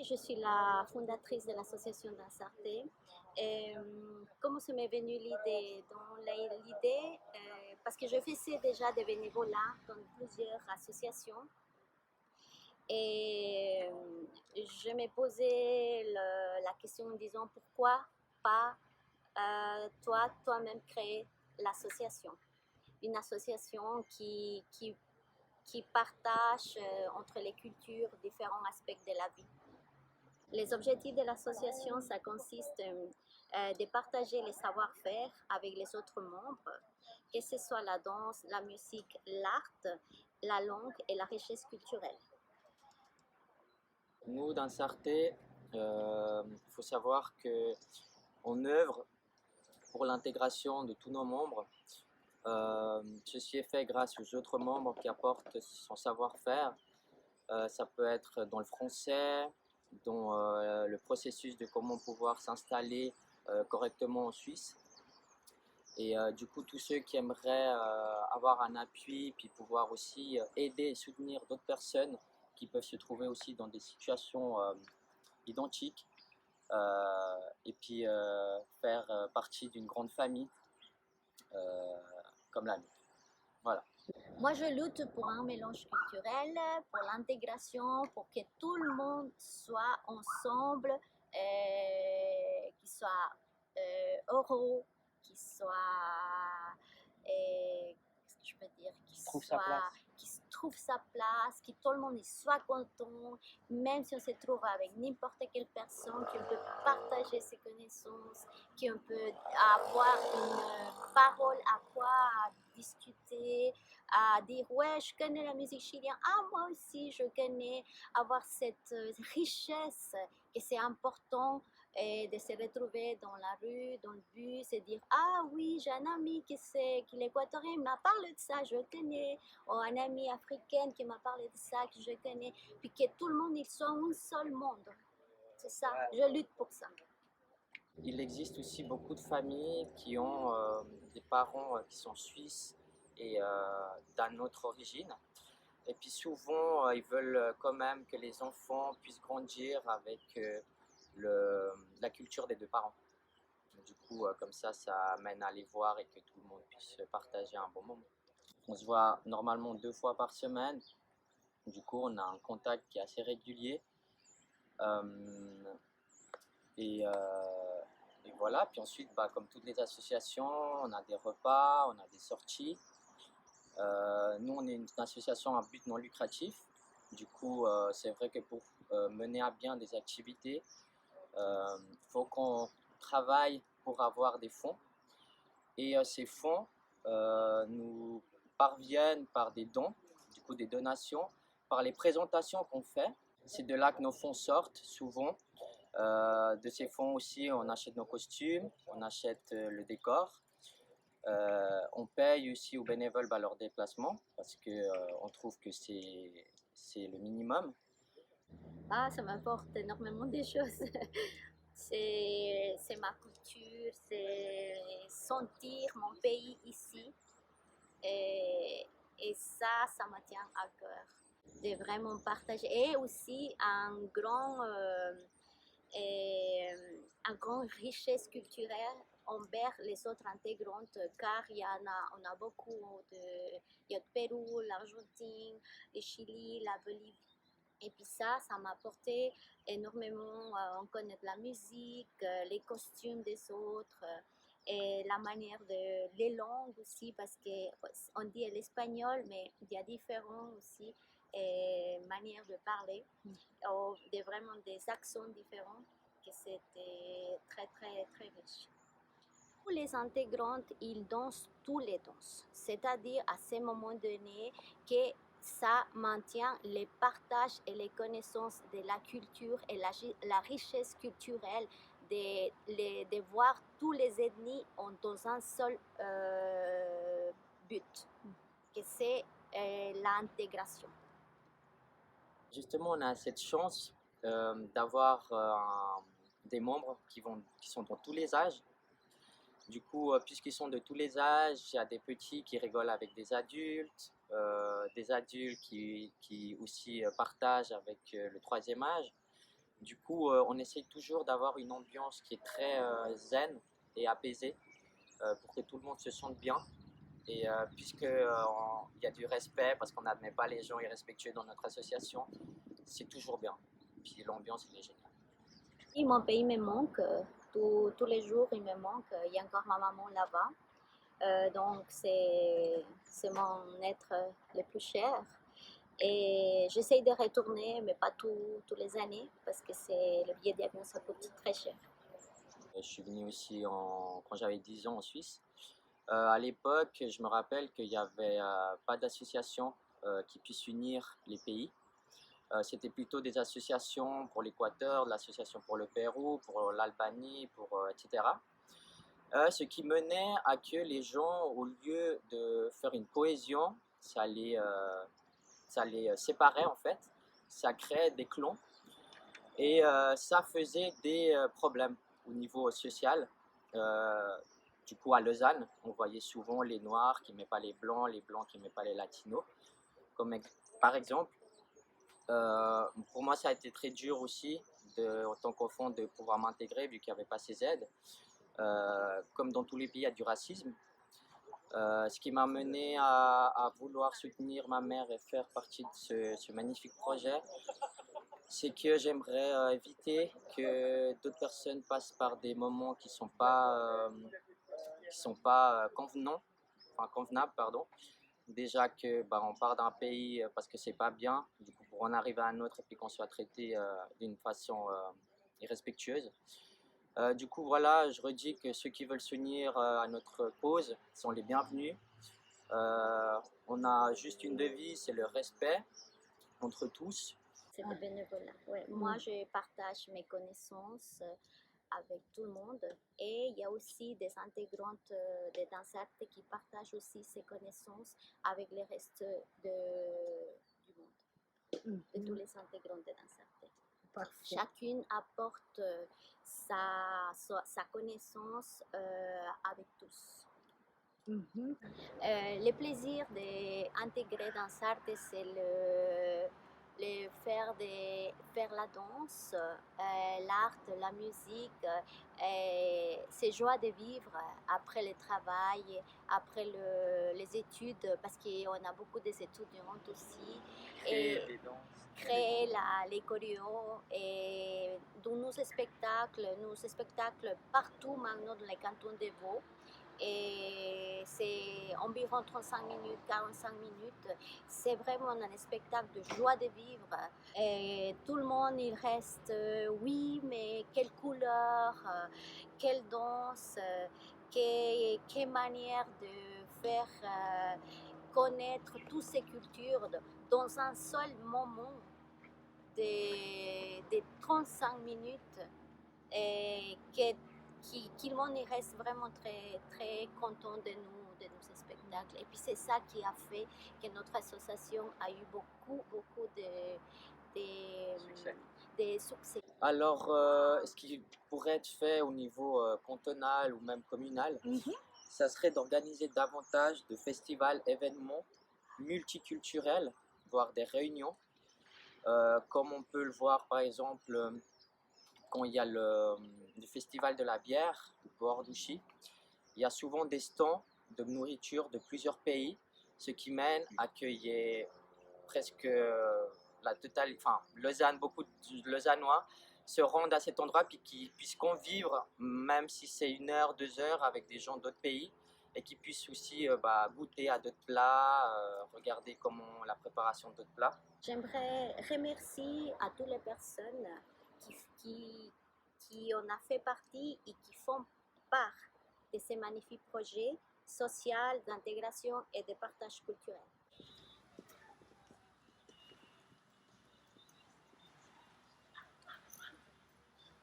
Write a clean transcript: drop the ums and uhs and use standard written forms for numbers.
je suis la fondatrice de l'association Dansarté. Comment ça m'est venu l'idée? Parce que je faisais déjà des bénévolats dans plusieurs associations et je me posais la question en disant pourquoi pas toi-même créer l'association. Une association qui partage entre les cultures différents aspects de la vie. Les objectifs de l'association, ça consiste de partager les savoir-faire avec les autres membres, que ce soit la danse, la musique, l'art, la langue et la richesse culturelle. Nous, dans Sarté, il faut savoir qu'on œuvre pour l'intégration de tous nos membres. Ceci est fait grâce aux autres membres qui apportent son savoir-faire. Ça peut être dans le français, dans le processus de comment pouvoir s'installer correctement en Suisse. Et du coup, tous ceux qui aimeraient avoir un appui, puis pouvoir aussi aider et soutenir d'autres personnes qui peuvent se trouver aussi dans des situations identiques, et puis faire partie d'une grande famille comme la nôtre. Voilà. Moi, je lutte pour un mélange culturel, pour l'intégration, pour que tout le monde soit ensemble, qu'il soit heureux, qu'il soit, qu'est-ce que je peux dire, qu'il trouve sa place, que tout le monde soit content, même si on se trouve avec n'importe quelle personne, qu'on peut partager ses connaissances, qu'on peut avoir une parole à quoi discuter, à dire ouais je connais la musique chilienne, ah moi aussi je connais, avoir cette richesse que c'est important de se retrouver dans la rue, dans le bus et dire ah oui j'ai un ami qui est équatorien, m'a parlé de ça, je connais, ou un ami africain qui m'a parlé de ça, que je connais, puis que tout le monde il soit un seul monde, c'est ça, je lutte pour ça. Il existe aussi beaucoup de familles qui ont des parents qui sont suisses et d'une autre origine. Et puis souvent, ils veulent quand même que les enfants puissent grandir avec la culture des deux parents. Du coup, comme ça amène à les voir et que tout le monde puisse partager un bon moment. On se voit normalement 2 fois par semaine. Du coup, on a un contact qui est assez régulier. Et voilà, puis ensuite, comme toutes les associations, on a des repas, on a des sorties. Nous, on est une association à but non lucratif. Du coup, c'est vrai que pour mener à bien des activités, il faut qu'on travaille pour avoir des fonds. Et ces fonds nous parviennent par des dons, du coup des donations, par les présentations qu'on fait. C'est de là que nos fonds sortent souvent. De ces fonds aussi, on achète nos costumes, on achète le décor. On paye aussi aux bénévoles leur déplacement parce qu'on trouve que c'est le minimum. Ah, ça m'apporte énormément de choses. C'est ma culture, c'est sentir mon pays ici. Et ça me tient à cœur de vraiment partager. Et aussi un grand richesse culturelle envers les autres intégrantes, car on a beaucoup il y a le Pérou, l'Argentine, le Chili, la Bolivie. Et puis ça m'a apporté énormément, on connaît la musique, les costumes des autres, et la manière les langues aussi, parce qu'on dit l'espagnol, mais il y a différents aussi manières de parler, ou vraiment des accents différents, que c'était très très très riche. Les intégrantes, ils dansent tous les danses, c'est-à-dire à ce moment donné que ça maintient les partages et les connaissances de la culture et la richesse culturelle de voir tous les ethnies dans un seul but, que c'est l'intégration. Justement, on a cette chance d'avoir des membres qui sont dans tous les âges. Du coup, puisqu'ils sont de tous les âges, il y a des petits qui rigolent avec des adultes qui aussi partagent avec le troisième âge. Du coup, on essaye toujours d'avoir une ambiance qui est très zen et apaisée pour que tout le monde se sente bien. Et puisque il y a du respect, parce qu'on n'admet pas les gens irrespectueux dans notre association, c'est toujours bien. Puis l'ambiance, elle est géniale. Et mon pays me manque, tous les jours il me manque, il y a encore ma maman là-bas. Donc c'est mon être le plus cher. Et j'essaye de retourner, mais pas tous les années, parce que le billet d'avion, ça coûte très cher. Je suis venu aussi quand j'avais 10 ans en Suisse. À l'époque, je me rappelle qu'il n'y avait pas d'association qui puisse unir les pays. C'était plutôt des associations pour l'Équateur, l'association pour le Pérou, pour l'Albanie, etc. Ce qui menait à que les gens, au lieu de faire une cohésion, ça les séparait en fait, ça créait des clans et ça faisait des problèmes au niveau social. Euh, du coup, à Lausanne, on voyait souvent les Noirs qui n'aimaient pas les Blancs qui n'aimaient pas les Latinos. Comme, par exemple, pour moi, ça a été très dur aussi, en tant qu'enfant, de pouvoir m'intégrer vu qu'il n'y avait pas ces aides. Comme dans tous les pays, il y a du racisme. Ce qui m'a mené à vouloir soutenir ma mère et faire partie de ce magnifique projet, c'est que j'aimerais éviter que d'autres personnes passent par des moments qui sont pas convenables, pardon. Déjà que on part d'un pays parce que c'est pas bien, du coup pour en arriver à un autre et puis qu'on soit traité d'une façon irrespectueuse. Du coup voilà, je redis que ceux qui veulent s'unir à notre cause sont les bienvenus. On a juste une devise, c'est le respect entre tous. C'est le bénévolat. Ouais. Moi, je partage mes connaissances avec tout le monde. Et il y a aussi des intégrantes des dansartes qui partagent aussi ces connaissances avec le reste du monde, de tous les intégrants des dansartes. Parfait. Chacune apporte sa connaissance avec tous. Le plaisir d'intégrer Dansarte, c'est faire la danse, l'art, la musique, c'est joie de vivre après le travail, après les études, parce qu'on a beaucoup des étudiantes aussi. Créer des danses. Créer les choréos et dans nos spectacles partout maintenant dans les cantons de Vaud. Et c'est environ 35 minutes, 45 minutes. C'est vraiment un spectacle de joie de vivre. Et tout le monde, il reste, oui, mais quelle couleur, quelle danse, quelle manière de faire connaître toutes ces cultures dans un seul moment de 35 minutes. Et que le monde reste vraiment très, très content de nos spectacles. Et puis c'est ça qui a fait que notre association a eu beaucoup de succès. Alors, ce qui pourrait être fait au niveau cantonal ou même communal, ça serait d'organiser davantage de festivals, événements multiculturels, voire des réunions, comme on peut le voir par exemple quand il y a le festival de la bière, Boardouchi. Il y a souvent des stands de nourriture de plusieurs pays, ce qui mène à qu'il y ait presque la totale, enfin Lausanne, beaucoup de Lausannois se rendent à cet endroit puis qui puissent convivre, même si c'est 1 heure, 2 heures avec des gens d'autres pays et qui puissent aussi goûter à d'autres plats, regarder comment la préparation d'autres plats. J'aimerais remercier à toutes les personnes qui en a fait partie et qui font part de ces magnifiques projets sociaux d'intégration et de partage culturel.